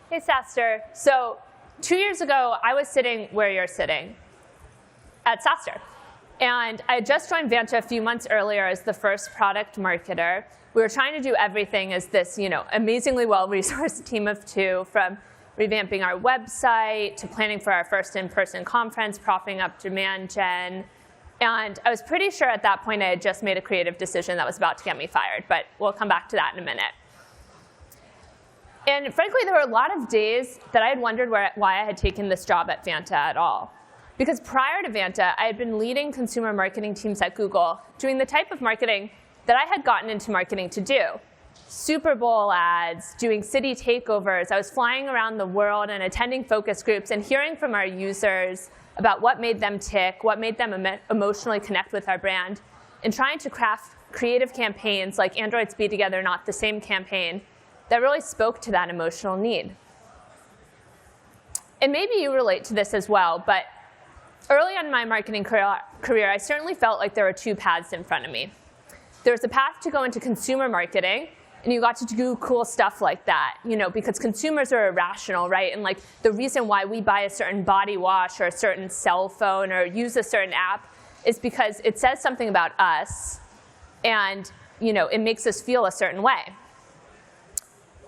Hey, SaaStr. So 2 years ago, I was sitting where you're sitting at SaaStr. And I had just joined Vanta a few months earlier as the first product marketer. We were trying to do everything as this amazingly well-resourced team of two, from revamping our website to planning for our first in-person conference, propping up demand gen. And I was pretty sure at that point I had just made a creative decision that was about to get me fired. But we'll come back to that in a minute. And frankly, there were a lot of days that I had wondered why I had taken this job at Vanta at all. Because prior to Vanta, I had been leading consumer marketing teams at Google, doing the type of marketing that I had gotten into marketing to do. Super Bowl ads, doing city takeovers. I was flying around the world and attending focus groups and hearing from our users about what made them tick, what made them emotionally connect with our brand, and trying to craft creative campaigns like Androids Be Together, Not the Same campaign that really spoke to that emotional need. And maybe you relate to this as well, but early on in my marketing career, I certainly felt like there were two paths in front of me. There was a path to go into consumer marketing, and you got to do cool stuff like that, because consumers are irrational, right? And like the reason why we buy a certain body wash or a certain cell phone or use a certain app is because it says something about us, and it makes us feel a certain way.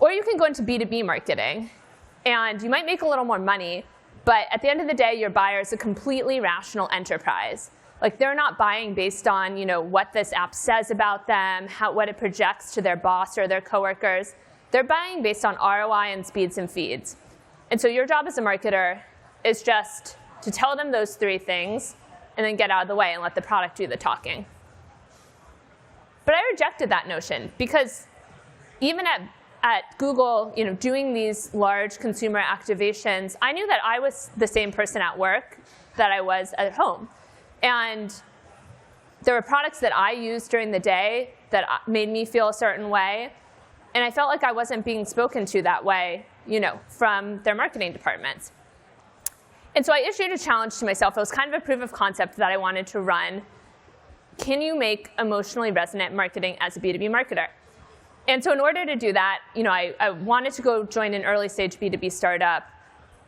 Or you can go into B2B marketing, and you might make a little more money, but at the end of the day, your buyer is a completely rational enterprise. Like, they're not buying based on what this app says about them, what it projects to their boss or their coworkers. They're buying based on ROI and speeds and feeds. And so your job as a marketer is just to tell them those three things and then get out of the way and let the product do the talking. But I rejected that notion because even at Google, doing these large consumer activations, I knew that I was the same person at work that I was at home. And there were products that I used during the day that made me feel a certain way. And I felt like I wasn't being spoken to that way, from their marketing departments. And so I issued a challenge to myself. It was kind of a proof of concept that I wanted to run. Can you make emotionally resonant marketing as a B2B marketer? And so in order to do that, I wanted to go join an early stage B2B startup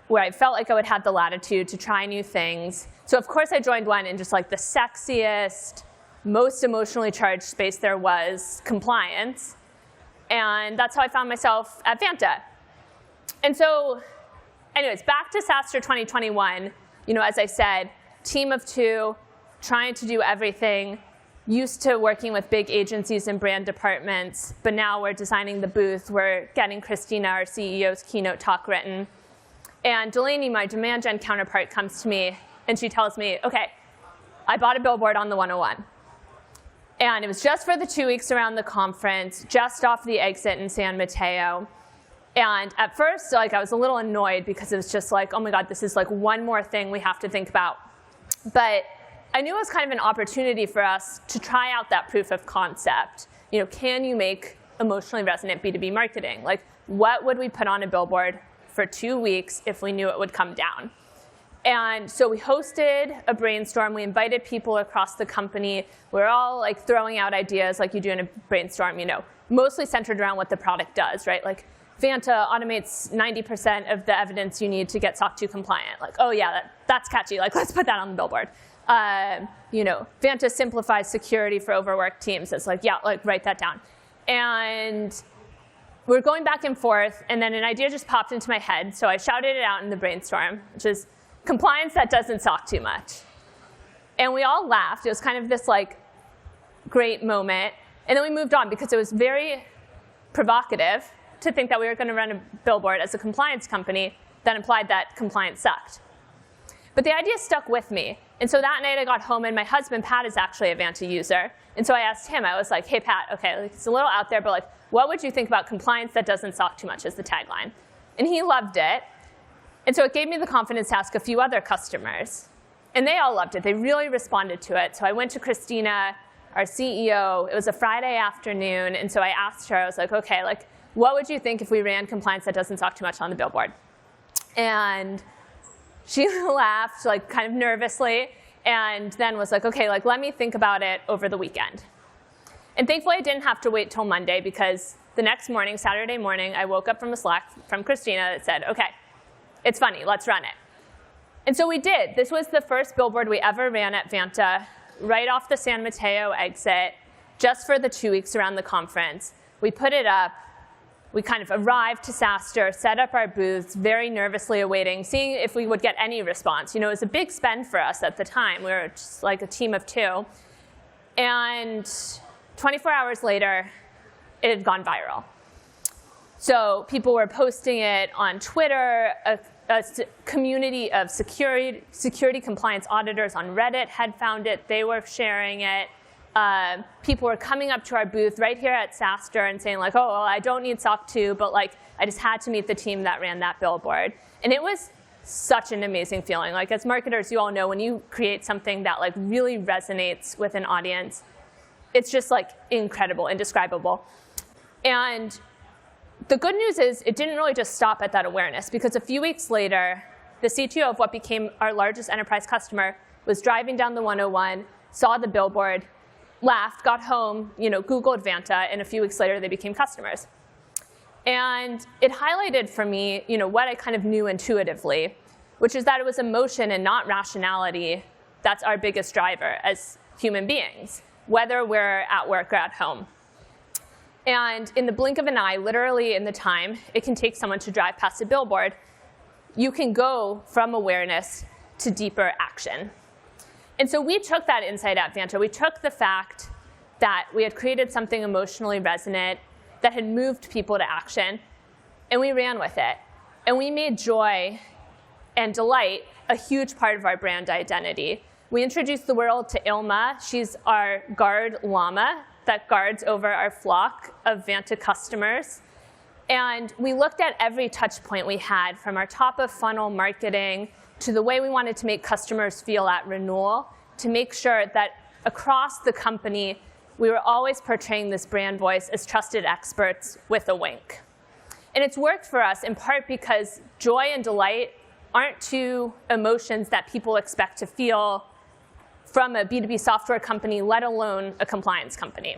where I felt like I would have the latitude to try new things. So of course I joined one in just like the sexiest, most emotionally charged space there was, compliance. And that's how I found myself at Vanta. And so anyways, back to SaaStr 2021, as I said, team of two, trying to do everything. Used to working with big agencies and brand departments, but now we're designing the booth. We're getting Christina, our CEO's keynote talk, written. And Delaney, my demand gen counterpart, comes to me, and she tells me, OK, I bought a billboard on the 101. And it was just for the 2 weeks around the conference, just off the exit in San Mateo. And at first, I was a little annoyed because it was just like, oh my God, this is like one more thing we have to think about. But I knew it was kind of an opportunity for us to try out that proof of concept. Can you make emotionally resonant B2B marketing? Like, what would we put on a billboard for 2 weeks if we knew it would come down? And so we hosted a brainstorm. We invited people across the company. We're all like throwing out ideas like you do in a brainstorm, mostly centered around what the product does, right? Like, Vanta automates 90% of the evidence you need to get SOC 2 compliant. Like, oh yeah, that's catchy. Like, let's put that on the billboard. Vanta simplifies security for overworked teams. It's like, yeah, write that down. And we're going back and forth, and then an idea just popped into my head. So I shouted it out in the brainstorm, which is compliance that doesn't SOC too much. And we all laughed. It was kind of this great moment. And then we moved on because it was very provocative to think that we were going to run a billboard as a compliance company that implied that compliance sucked. But the idea stuck with me. And so that night I got home, and my husband, Pat, is actually a Vanta user. And so I asked him, I was like, hey, Pat, OK, it's a little out there, but what would you think about compliance that doesn't SOC too much as the tagline? And he loved it. And so it gave me the confidence to ask a few other customers. And they all loved it. They really responded to it. So I went to Christina, our CEO. It was a Friday afternoon. And so I asked her, I was like, OK, what would you think if we ran compliance that doesn't SOC too much on the billboard? And she laughed, kind of nervously, and then was like, OK, let me think about it over the weekend. And thankfully, I didn't have to wait till Monday because the next morning, Saturday morning, I woke up from a Slack from Christina that said, OK, it's funny, let's run it. And so we did. This was the first billboard we ever ran at Vanta, right off the San Mateo exit, just for the 2 weeks around the conference. We put it up. We kind of arrived to SaaStr, set up our booths, very nervously awaiting, seeing if we would get any response. It was a big spend for us at the time. We were just like a team of two. And 24 hours later, it had gone viral. So people were posting it on Twitter. A community of security compliance auditors on Reddit had found it. They were sharing it. People were coming up to our booth right here at SaaStr and saying, like, oh, well, I don't need SOC 2, but like, I just had to meet the team that ran that billboard. And it was such an amazing feeling. Like, as marketers, you all know when you create something that like really resonates with an audience, it's just like incredible, indescribable. And the good news is it didn't really just stop at that awareness, because a few weeks later, the CTO of what became our largest enterprise customer was driving down the 101, saw the billboard, laughed, got home, Googled Vanta, and a few weeks later, they became customers. And it highlighted for me what I kind of knew intuitively, which is that it was emotion and not rationality that's our biggest driver as human beings, whether we're at work or at home. And in the blink of an eye, literally in the time it can take someone to drive past a billboard, you can go from awareness to deeper action. And so we took that insight at Vanta. We took the fact that we had created something emotionally resonant that had moved people to action, and we ran with it. And we made joy and delight a huge part of our brand identity. We introduced the world to Ilma. She's our guard llama that guards over our flock of Vanta customers. And we looked at every touch point we had, from our top of funnel marketing to the way we wanted to make customers feel at renewal, to make sure that across the company, we were always portraying this brand voice as trusted experts with a wink. And it's worked for us in part because joy and delight aren't two emotions that people expect to feel from a B2B software company, let alone a compliance company.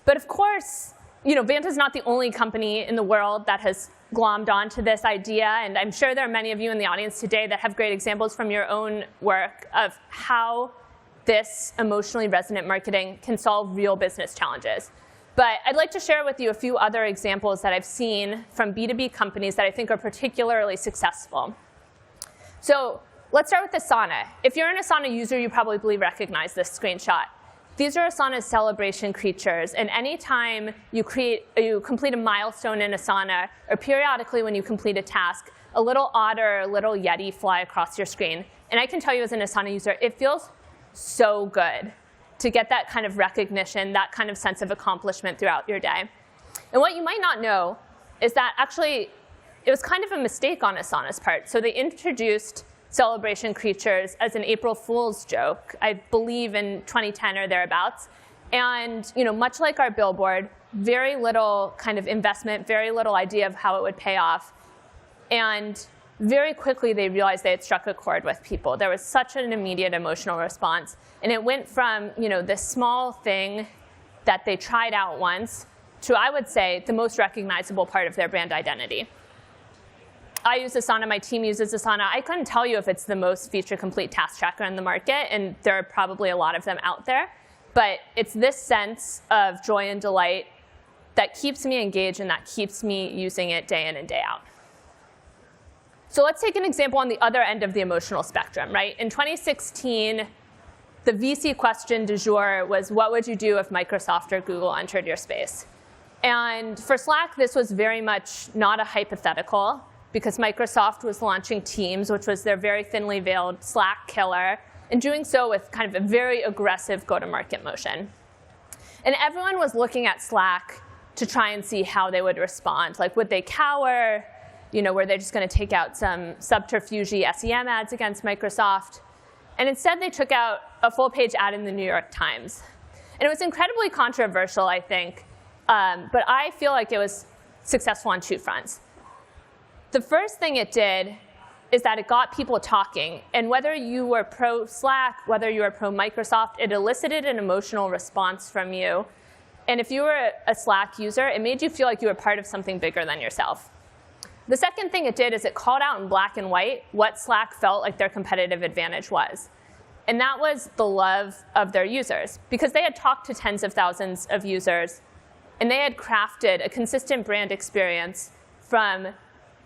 But of course, Vanta's not the only company in the world that has glommed onto this idea, and I'm sure there are many of you in the audience today that have great examples from your own work of how this emotionally resonant marketing can solve real business challenges. But I'd like to share with you a few other examples that I've seen from B2B companies that I think are particularly successful. So let's start with Asana. If you're an Asana user, you probably recognize this screenshot. These are Asana's celebration creatures, and anytime you complete a milestone in Asana, or periodically when you complete a task, a little otter or a little yeti fly across your screen. And I can tell you as an Asana user, it feels so good to get that kind of recognition, that kind of sense of accomplishment throughout your day. And what you might not know is that actually it was kind of a mistake on Asana's part. So they introduced celebration creatures as an April Fool's joke, I believe in 2010 or thereabouts. And much like our billboard, very little kind of investment, very little idea of how it would pay off. And very quickly, they realized they had struck a chord with people. There was such an immediate emotional response. And it went from this small thing that they tried out once to, I would say, the most recognizable part of their brand identity. I use Asana. My team uses Asana. I couldn't tell you if it's the most feature-complete task tracker in the market, and there are probably a lot of them out there. But it's this sense of joy and delight that keeps me engaged and that keeps me using it day in and day out. So let's take an example on the other end of the emotional spectrum, right? In 2016, the VC question du jour was, what would you do if Microsoft or Google entered your space? And for Slack, this was very much not a hypothetical, because Microsoft was launching Teams, which was their very thinly veiled Slack killer, and doing so with kind of a very aggressive go-to-market motion. And everyone was looking at Slack to try and see how they would respond. Like, would they cower? Were they just going to take out some subterfuge SEM ads against Microsoft? And instead, they took out a full-page ad in the New York Times. And it was incredibly controversial, I think. But I feel like it was successful on two fronts. The first thing it did is that it got people talking. And whether you were pro Slack, whether you were pro Microsoft, it elicited an emotional response from you. And if you were a Slack user, it made you feel like you were part of something bigger than yourself. The second thing it did is it called out in black and white what Slack felt like their competitive advantage was. And that was the love of their users, because they had talked to tens of thousands of users, and they had crafted a consistent brand experience from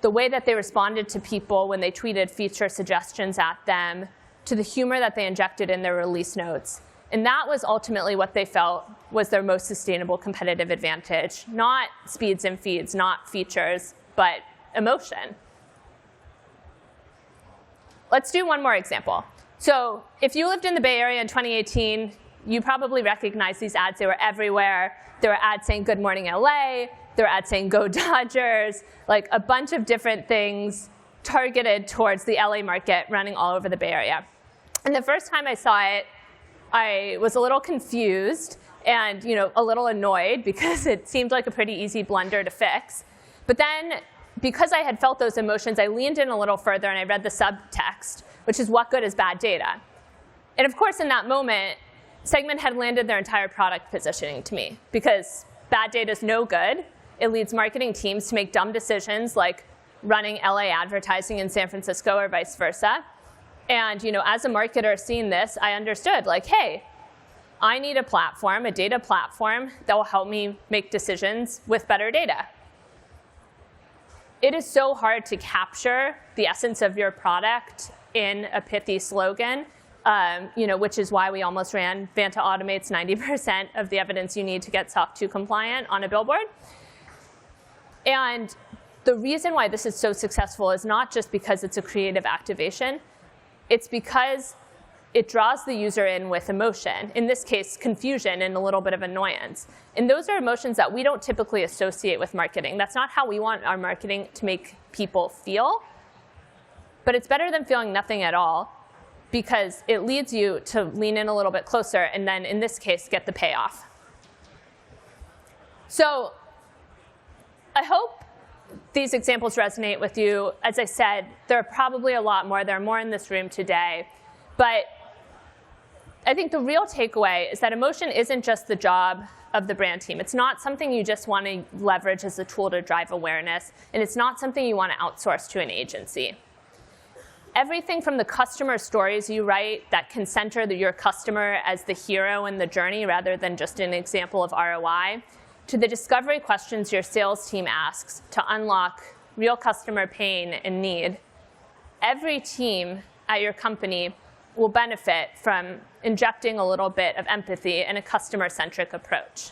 the way that they responded to people when they tweeted feature suggestions at them, to the humor that they injected in their release notes. And that was ultimately what they felt was their most sustainable competitive advantage. Not speeds and feeds, not features, but emotion. Let's do one more example. So if you lived in the Bay Area in 2018, you probably recognize these ads. They were everywhere. There were ads saying "Good morning, LA." There were ads saying "Go Dodgers," like a bunch of different things targeted towards the LA market running all over the Bay Area. And the first time I saw it, I was a little confused and a little annoyed, because it seemed like a pretty easy blunder to fix. But then, because I had felt those emotions, I leaned in a little further and I read the subtext, which is what good is bad data? And of course, in that moment, Segment had landed their entire product positioning to me, because bad data is no good. It leads marketing teams to make dumb decisions like running LA advertising in San Francisco or vice versa. And as a marketer seeing this, I understood, like, hey, I need a platform, a data platform, that will help me make decisions with better data. It is so hard to capture the essence of your product in a pithy slogan, which is why we almost ran Vanta automates 90% of the evidence you need to get SOC 2 compliant on a billboard. And the reason why this is so successful is not just because it's a creative activation. It's because it draws the user in with emotion, in this case, confusion and a little bit of annoyance. And those are emotions that we don't typically associate with marketing. That's not how we want our marketing to make people feel. But it's better than feeling nothing at all, because it leads you to lean in a little bit closer and then, in this case, get the payoff. So I hope these examples resonate with you. As I said, there are probably a lot more. There are more in this room today. But I think the real takeaway is that emotion isn't just the job of the brand team. It's not something you just want to leverage as a tool to drive awareness. And it's not something you want to outsource to an agency. Everything from the customer stories you write that can center your customer as the hero in the journey rather than just an example of ROI, to the discovery questions your sales team asks to unlock real customer pain and need. Every team at your company will benefit from injecting a little bit of empathy and a customer-centric approach.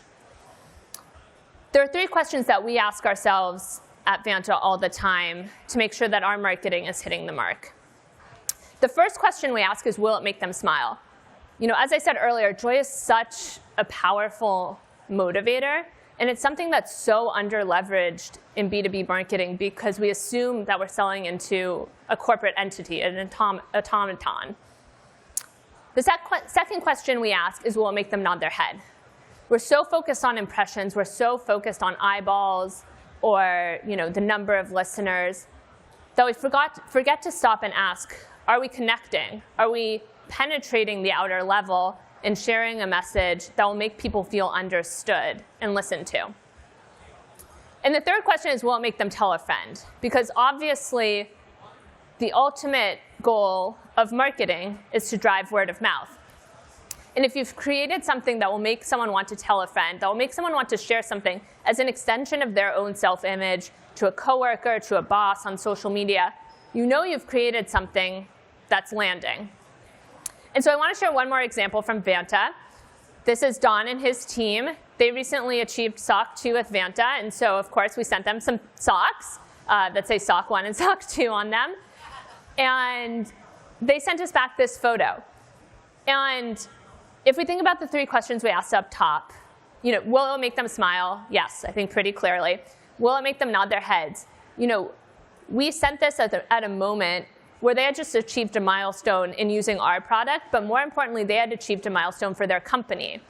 There are 3 questions that we ask ourselves at Vanta all the time to make sure that our marketing is hitting the mark. The first question we ask is, will it make them smile? As I said earlier, joy is such a powerful motivator. And it's something that's so under-leveraged in B2B marketing, because we assume that we're selling into a corporate entity, an automaton. The second question we ask is, will it make them nod their head? We're so focused on impressions. We're so focused on eyeballs or the number of listeners that we forget to stop and ask, are we connecting? Are we penetrating the outer level and sharing a message that will make people feel understood and listened to? And the third question is, will it make them tell a friend? Because obviously, the ultimate goal of marketing is to drive word of mouth. And if you've created something that will make someone want to tell a friend, that will make someone want to share something as an extension of their own self-image to a coworker, to a boss on social media, you've created something that's landing. And so I want to share one more example from Vanta. This is Don and his team. They recently achieved SOC 2 with Vanta. And so, of course, we sent them some socks that say SOC 1 and SOC 2 on them. And they sent us back this photo. And if we think about the 3 questions we asked up top, will it make them smile? Yes, I think pretty clearly. Will it make them nod their heads? We sent this at a moment where they had just achieved a milestone in using our product, but more importantly, they had achieved a milestone for their company.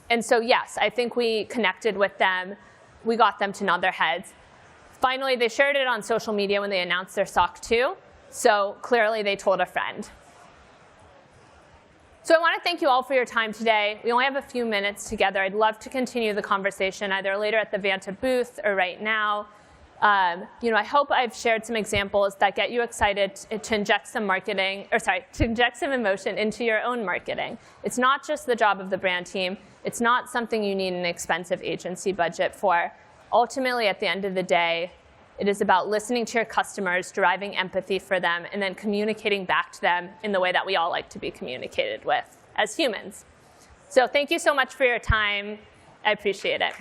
And so yes, I think we connected with them. We got them to nod their heads. Finally, they shared it on social media when they announced their SOC 2, so clearly they told a friend. So I want to thank you all for your time today. We only have a few minutes together. I'd love to continue the conversation either later at the Vanta booth or right now. I hope I've shared some examples that get you excited to inject some to inject some emotion into your own marketing. It's not just the job of the brand team. It's not something you need an expensive agency budget for. Ultimately, at the end of the day, it is about listening to your customers, deriving empathy for them, and then communicating back to them in the way that we all like to be communicated with as humans. So thank you so much for your time. I appreciate it.